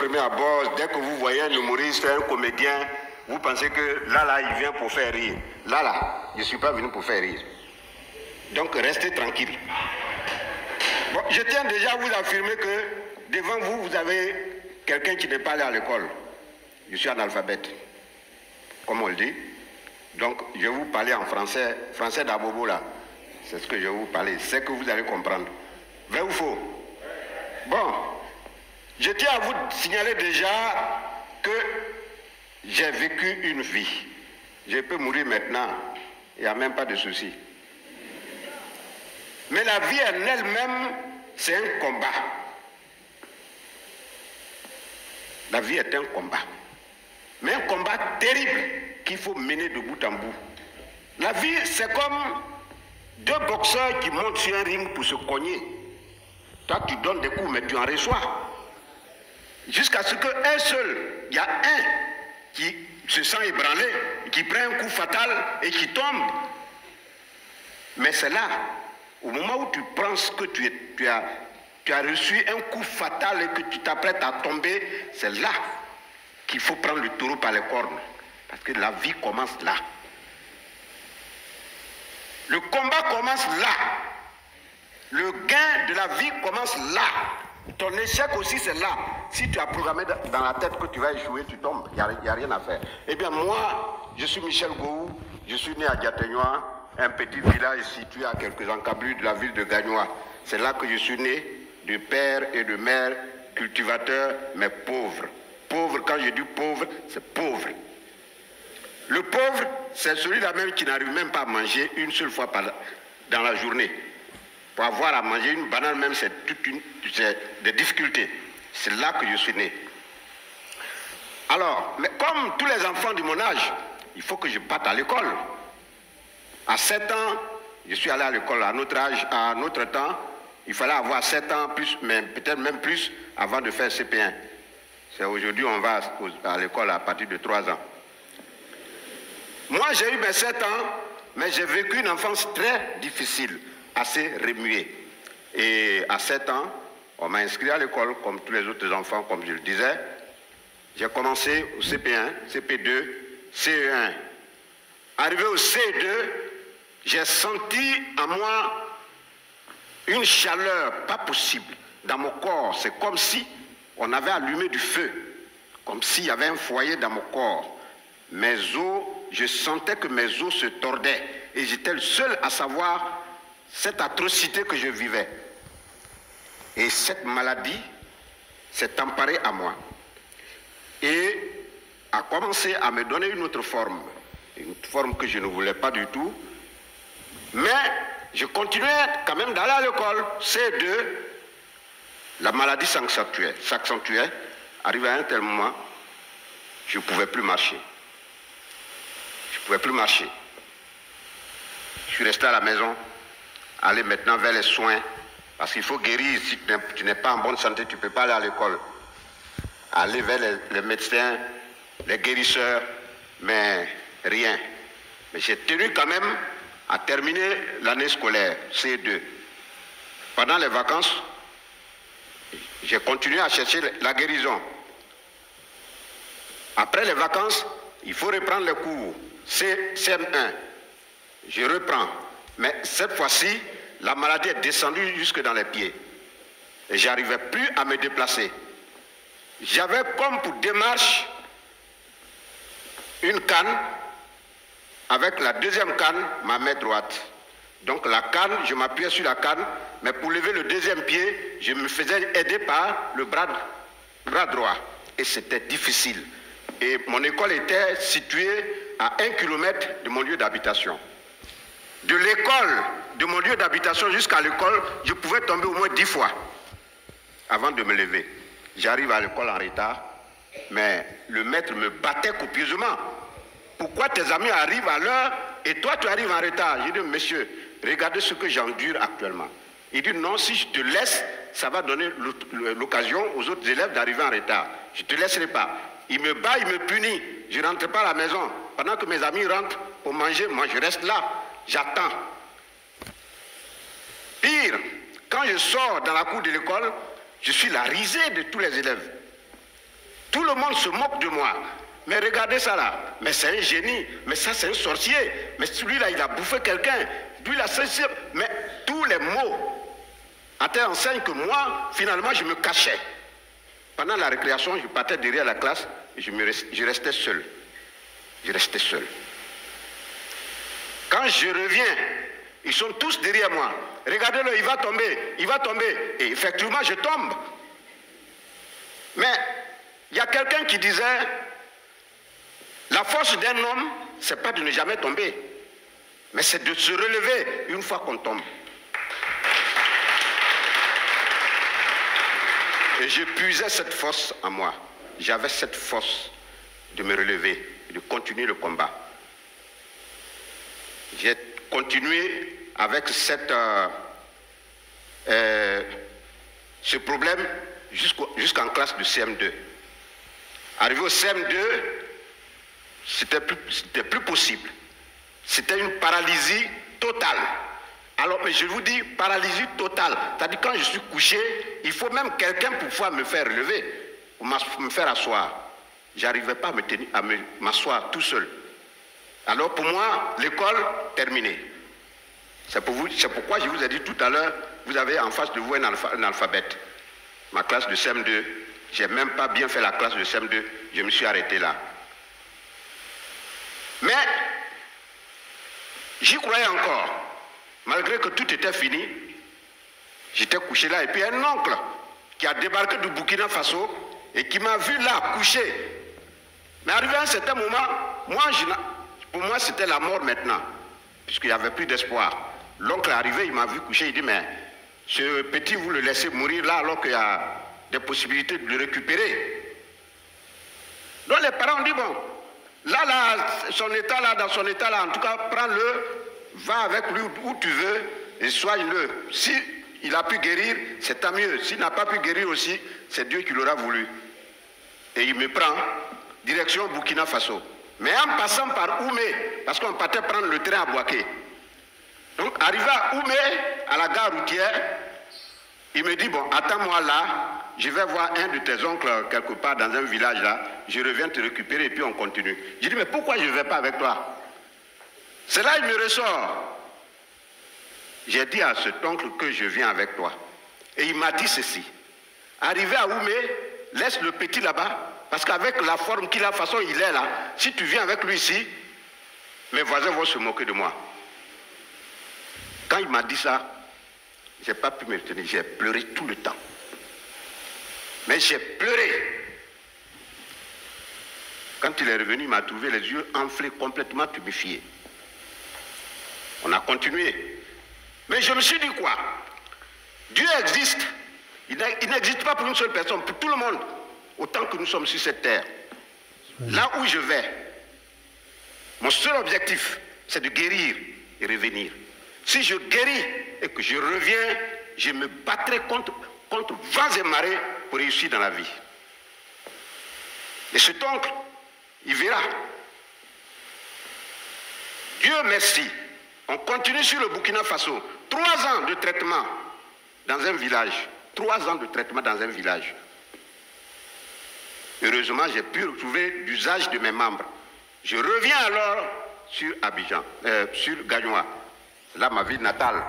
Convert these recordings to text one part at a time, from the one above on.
premier abord, dès que vous voyez un humoriste, un comédien, vous pensez que là, il vient pour faire rire. Là, je ne suis pas venu pour faire rire. Donc, restez tranquille. Bon, je tiens déjà à vous affirmer que devant vous, vous avez quelqu'un qui n'est pas allé à l'école. Je suis analphabète, comme on le dit. Donc, je vais vous parler en français, français d'Abobo là. C'est ce que je vais vous parler, c'est que vous allez comprendre. Vrai ou faux? Bon, je tiens à vous signaler déjà que j'ai vécu une vie. Je peux mourir maintenant, il n'y a même pas de souci. Mais la vie en elle-même, c'est un combat. La vie est un combat. Mais un combat terrible qu'il faut mener de bout en bout. La vie, c'est comme deux boxeurs qui montent sur un ring pour se cogner. Toi, tu donnes des coups, mais tu en reçois. Jusqu'à ce qu'un seul, il y a un qui se sent ébranlé, qui prend un coup fatal et qui tombe. Mais c'est là, au moment où tu penses que tu as reçu un coup fatal et que tu t'apprêtes à tomber, c'est là qu'il faut prendre le taureau par les cornes. Parce que la vie commence là. Le combat commence là. Le gain de la vie commence là. Ton échec aussi, c'est là. Si tu as programmé dans la tête que tu vas échouer, tu tombes. Il n'y a rien à faire. Eh bien, moi, je suis Michel Gouou. Je suis né à Diateignois, un petit village situé à quelques encablures de la ville de Gagnois. C'est là que je suis né, de père et de mère, cultivateurs, mais pauvres. Pauvre, quand je dis pauvre, c'est pauvre. Le pauvre, c'est celui-là même qui n'arrive même pas à manger une seule fois dans la journée. Pour avoir à manger une banane même, c'est des difficultés. C'est là que je suis né. Alors, mais comme tous les enfants de mon âge, il faut que je parte à l'école. À 7 ans, je suis allé à l'école. À notre âge, à notre temps, il fallait avoir 7 ans, plus, mais peut-être même plus, avant de faire CP1. C'est aujourd'hui, on va à l'école à partir de 3 ans. Moi, j'ai eu mes 7 ans, mais j'ai vécu une enfance très difficile, assez remuée. Et à 7 ans, on m'a inscrit à l'école, comme tous les autres enfants, comme je le disais. J'ai commencé au CP1, CP2, CE1. Arrivé au CE2, j'ai senti en moi une chaleur pas possible dans mon corps. C'est comme si on avait allumé du feu, comme s'il y avait un foyer dans mon corps. Mes os, je sentais que mes os se tordaient et j'étais le seul à savoir cette atrocité que je vivais. Et cette maladie s'est emparée à moi et a commencé à me donner une autre forme que je ne voulais pas du tout. Mais je continuais quand même d'aller à l'école. C2, la maladie s'accentuait. Arrivé à un tel moment, je ne pouvais plus marcher. Je ne pouvais plus marcher. Je suis resté à la maison, aller maintenant vers les soins, parce qu'il faut guérir. Si tu n'es pas en bonne santé, tu ne peux pas aller à l'école. Aller vers les médecins, les guérisseurs, mais rien. Mais j'ai tenu quand même à terminer l'année scolaire, C2. Pendant les vacances, j'ai continué à chercher la guérison. Après les vacances, il faut reprendre les cours. CM1. Je reprends. Mais cette fois-ci, la maladie est descendue jusque dans les pieds. Et je n'arrivais plus à me déplacer. J'avais comme pour démarche une canne, avec la deuxième canne, ma main droite. Donc la canne, je m'appuyais sur la canne, mais pour lever le deuxième pied, je me faisais aider par le bras droit. Et c'était difficile. Et mon école était située à 1 kilomètre de mon lieu d'habitation. De l'école, de mon lieu d'habitation jusqu'à l'école, je pouvais tomber au moins 10 fois avant de me lever. J'arrive à l'école en retard, mais le maître me battait copieusement. Pourquoi tes amis arrivent à l'heure et toi tu arrives en retard? J'ai dit, monsieur, regardez ce que j'endure actuellement. Il dit, non, si je te laisse, ça va donner l'occasion aux autres élèves d'arriver en retard. Je ne te laisserai pas. Il me bat, il me punit. Je ne rentre pas à la maison. Pendant que mes amis rentrent pour manger, moi je reste là, j'attends. Pire, quand je sors dans la cour de l'école, je suis la risée de tous les élèves. Tout le monde se moque de moi. Mais regardez ça là. Mais c'est un génie. Mais ça, c'est un sorcier. Mais celui-là, il a bouffé quelqu'un. Lui, là, c'est... Mais tous les mots à telle enseigne que moi, finalement, je me cachais. Pendant la récréation, je partais derrière la classe et je restais seul. Je restais seul. Quand je reviens, ils sont tous derrière moi. Regardez-le, il va tomber, il va tomber. Et effectivement, je tombe. Mais il y a quelqu'un qui disait, la force d'un homme, ce n'est pas de ne jamais tomber, mais c'est de se relever une fois qu'on tombe. Et je puisais cette force en moi. J'avais cette force de me relever, de continuer le combat. J'ai continué avec ce problème jusqu'en classe de CM2. Arrivé au CM2, c'était plus possible. C'était une paralysie totale. Alors, mais je vous dis, paralysie totale. C'est-à-dire, quand je suis couché, il faut même quelqu'un pour pouvoir me faire relever, pour me faire asseoir. Je n'arrivais pas à m'asseoir tout seul. Alors, pour moi, l'école, terminée. C'est pourquoi je vous ai dit tout à l'heure, vous avez en face de vous un alphabète. Ma classe de CM2, je n'ai même pas bien fait la classe de CM2, je me suis arrêté là. Mais, j'y croyais encore. Malgré que tout était fini, j'étais couché là. Et puis un oncle qui a débarqué du Burkina Faso et qui m'a vu là, couché. Mais arrivé à un certain moment, pour moi c'était la mort maintenant, puisqu'il n'y avait plus d'espoir. L'oncle est arrivé, il m'a vu couché, il dit, mais ce petit, vous le laissez mourir là alors qu'il y a des possibilités de le récupérer. Donc les parents ont dit, bon, là, son état là, dans son état là, en tout cas, prends-le, va avec lui où tu veux et soigne-le. Si il a pu guérir, c'est tant mieux. S'il n'a pas pu guérir aussi, c'est Dieu qui l'aura voulu. Et il me prend, direction Burkina Faso. Mais en passant par Oumé, parce qu'on partait prendre le train à Bouaké. Donc, arrivé à Oumé, à la gare routière, il me dit, bon, attends-moi là, je vais voir un de tes oncles quelque part dans un village là, je reviens te récupérer et puis on continue. Je dis, mais pourquoi je ne vais pas avec toi? C'est là qu'il me ressort. J'ai dit à cet oncle que je viens avec toi. Et il m'a dit ceci. Arrivé à Oumé, laisse le petit là-bas, parce qu'avec la forme qu'il a, de façon il est là, si tu viens avec lui ici, mes voisins vont se moquer de moi. Quand il m'a dit ça, je n'ai pas pu me retenir, j'ai pleuré tout le temps. Mais j'ai pleuré. Quand il est revenu, il m'a trouvé les yeux enflés, complètement tuméfiés. On a continué. Mais je me suis dit quoi? Dieu existe. Il n'existe pas pour une seule personne, pour tout le monde, autant que nous sommes sur cette terre. Là où je vais, mon seul objectif, c'est de guérir et revenir. Si je guéris et que je reviens, je me battrai contre vents et marées pour réussir dans la vie. Et cet oncle, il verra. Dieu merci. On continue sur le Burkina Faso. 3 ans de traitement dans un village. 3 ans de traitement dans un village. Heureusement, j'ai pu retrouver l'usage de mes membres. Je reviens alors sur Abidjan, sur Gagnoa. Là, ma ville natale.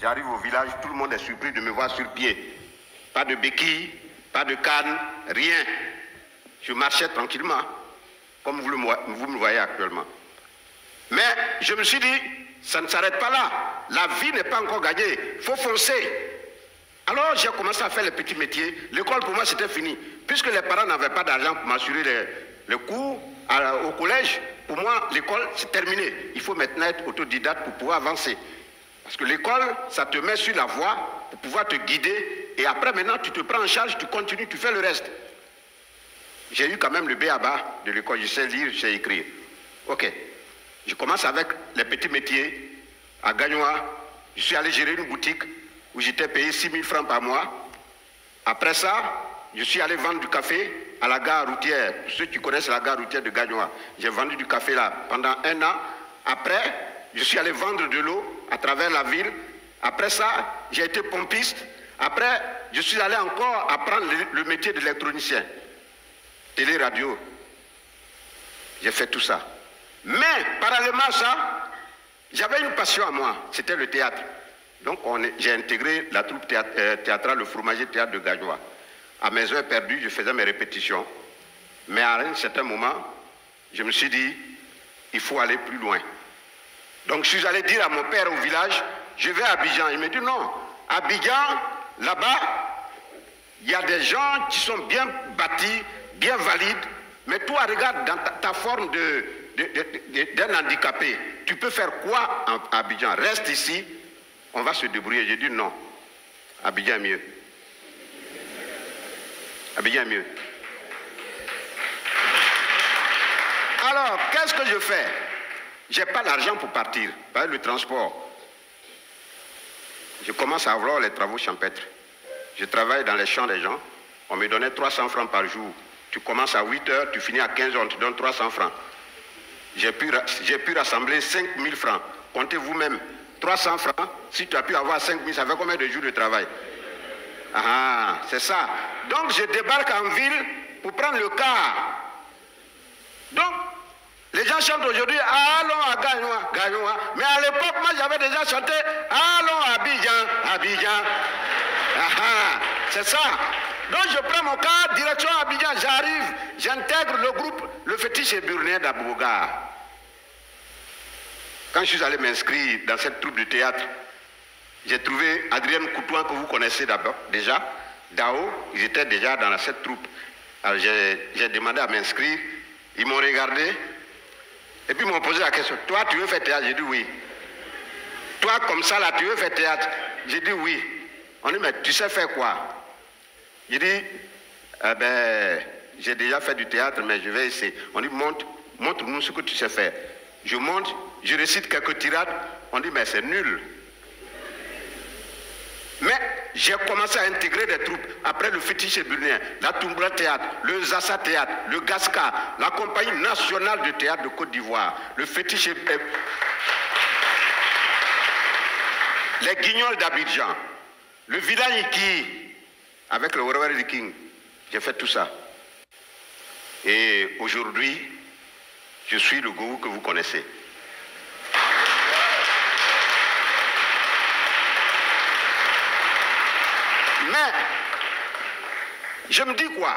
J'arrive au village, tout le monde est surpris de me voir sur pied. Pas de béquilles, pas de canne, rien. Je marchais tranquillement, comme vous me voyez actuellement. Mais je me suis dit, ça ne s'arrête pas là. La vie n'est pas encore gagnée. Il faut foncer. Alors j'ai commencé à faire les petits métiers. L'école pour moi c'était fini. Puisque les parents n'avaient pas d'argent pour m'assurer les cours au collège, pour moi l'école c'est terminé. Il faut maintenant être autodidacte pour pouvoir avancer. Parce que l'école, ça te met sur la voie pour pouvoir te guider. Et après maintenant tu te prends en charge, tu continues, tu fais le reste. J'ai eu quand même le B.A.-ba de l'école. Je sais lire, je sais écrire. Ok. Je commence avec les petits métiers à Gagnoa. Je suis allé gérer une boutique où j'étais payé 6 000 francs par mois. Après ça, je suis allé vendre du café à la gare routière. Pour ceux qui connaissent la gare routière de Gagnoa, j'ai vendu du café là pendant 1 an. Après, je suis allé vendre de l'eau à travers la ville. Après ça, j'ai été pompiste. Après, je suis allé encore apprendre le métier d'électronicien. télé, radio. J'ai fait tout ça. Mais, parallèlement à ça, j'avais une passion à moi, c'était le théâtre. Donc, j'ai intégré la troupe théâtrale, le Fromager Théâtre de Gagnoa. À mes heures perdues, je faisais mes répétitions. Mais à un certain moment, je me suis dit, il faut aller plus loin. Donc, je suis allé dire à mon père au village, je vais à Abidjan. Il me dit, non, Abidjan, là-bas, il y a des gens qui sont bien bâtis, bien valides, mais toi, regarde dans ta forme d'un handicapé, tu peux faire quoi à Abidjan? Reste ici, on va se débrouiller. J'ai dit non, Abidjan est mieux. Abidjan est mieux. Alors, qu'est-ce que je fais? Je n'ai pas l'argent pour partir, pas le transport. Je commence à avoir les travaux champêtres. Je travaille dans les champs des gens. On me donnait 300 francs par jour. Tu commences à 8 heures, tu finis à 15 heures, on te donne 300 francs. J'ai pu rassembler 5 000 francs. Comptez vous-même. 300 francs, si tu as pu avoir 5 000, ça fait combien de jours de travail? Ah, c'est ça. Donc, je débarque en ville pour prendre le car. Donc, les gens chantent aujourd'hui, allons à Gagnoa, Gagnoa. Mais à l'époque, moi, j'avais déjà chanté, allons à Abidjan, Abidjan. Ah, c'est ça. Donc, je prends mon car, direction Abidjan, j'arrive, j'intègre le groupe, le fétiche burnéen d'Abougar. Quand je suis allé m'inscrire dans cette troupe de théâtre, j'ai trouvé Adrien Coutouin, que vous connaissez d'abord, déjà, Dao, ils étaient déjà dans cette troupe. Alors j'ai demandé à m'inscrire, ils m'ont regardé, et puis ils m'ont posé la question, toi tu veux faire théâtre? J'ai dit oui. Toi comme ça là, tu veux faire théâtre? J'ai dit oui. On dit, mais tu sais faire quoi? J'ai dit, j'ai déjà fait du théâtre, mais je vais essayer. On dit, montre-nous ce que tu sais faire. Je monte, je récite quelques tirades, on dit, mais c'est nul. Mais j'ai commencé à intégrer des troupes. Après le fétiche burnéen, la Toumbra Théâtre, le Zassa Théâtre, le Gasca, la Compagnie nationale de théâtre de Côte d'Ivoire, le fétiche... les Guignols d'Abidjan, le village qui, avec le Warrior King, j'ai fait tout ça. Et aujourd'hui, je suis le gourou que vous connaissez. Mais, je me dis quoi?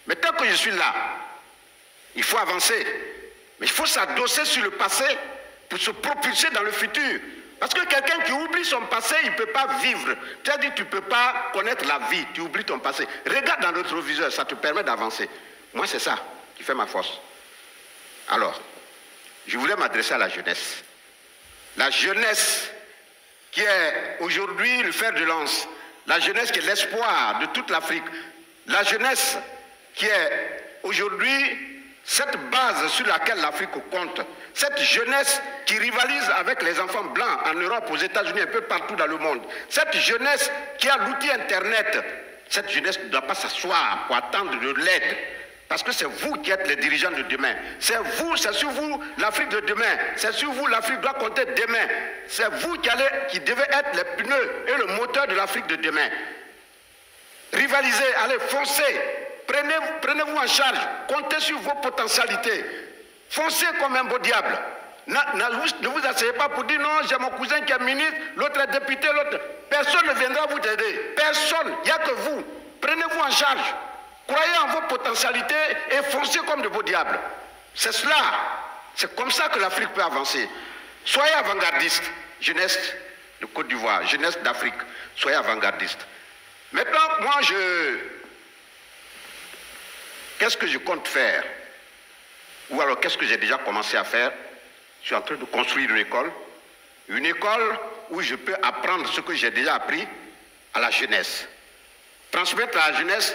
Mais tant que je suis là, il faut avancer. Mais il faut s'adosser sur le passé pour se propulser dans le futur. Parce que quelqu'un qui oublie son passé, il ne peut pas vivre. C'est-à-dire que tu ne peux pas connaître la vie, tu oublies ton passé. Regarde dans le rétroviseur, ça te permet d'avancer. Moi, c'est ça qui fait ma force. Alors, je voulais m'adresser à la jeunesse. La jeunesse qui est aujourd'hui le fer de lance. La jeunesse qui est l'espoir de toute l'Afrique. La jeunesse qui est aujourd'hui cette base sur laquelle l'Afrique compte. Cette jeunesse qui rivalise avec les enfants blancs en Europe, aux États-Unis, un peu partout dans le monde. Cette jeunesse qui a l'outil Internet. Cette jeunesse ne doit pas s'asseoir pour attendre de l'aide. Parce que c'est vous qui êtes les dirigeants de demain. C'est vous, c'est sur vous l'Afrique de demain. C'est sur vous l'Afrique doit compter demain. C'est vous qui devez être les pneus et le moteur de l'Afrique de demain. Rivalisez, allez, foncez. Prenez-vous en charge. Comptez sur vos potentialités. Foncez comme un beau diable. Ne vous asseyez pas pour dire non, j'ai mon cousin qui est ministre, l'autre est député, l'autre. Personne ne viendra vous aider. Personne. Il n'y a que vous. Prenez-vous en charge. Croyez en vos potentialités et foncez comme de beaux diables. C'est cela. C'est comme ça que l'Afrique peut avancer. Soyez avant-gardistes. Jeunesse de Côte d'Ivoire, jeunesse d'Afrique. Soyez avant-gardistes. Maintenant, moi, qu'est-ce que je compte faire? Ou alors, qu'est-ce que j'ai déjà commencé à faire? Je suis en train de construire une école où je peux apprendre ce que j'ai déjà appris à la jeunesse. Transmettre à la jeunesse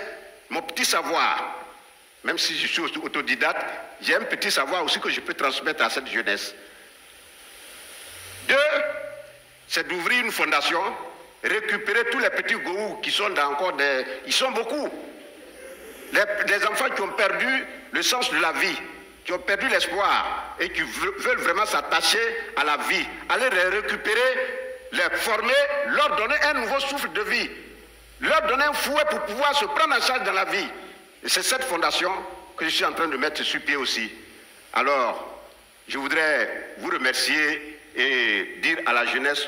mon petit savoir. Même si je suis autodidacte, j'ai un petit savoir aussi que je peux transmettre à cette jeunesse. 2, c'est d'ouvrir une fondation, récupérer tous les petits gourous qui sont dans encore des... Ils sont beaucoup. Les enfants qui ont perdu le sens de la vie, qui ont perdu l'espoir et qui veulent vraiment s'attacher à la vie. Aller les récupérer, les former, leur donner un nouveau souffle de vie. Leur donner un fouet pour pouvoir se prendre en charge dans la vie. Et c'est cette fondation que je suis en train de mettre sur pied aussi. Alors, je voudrais vous remercier et dire à la jeunesse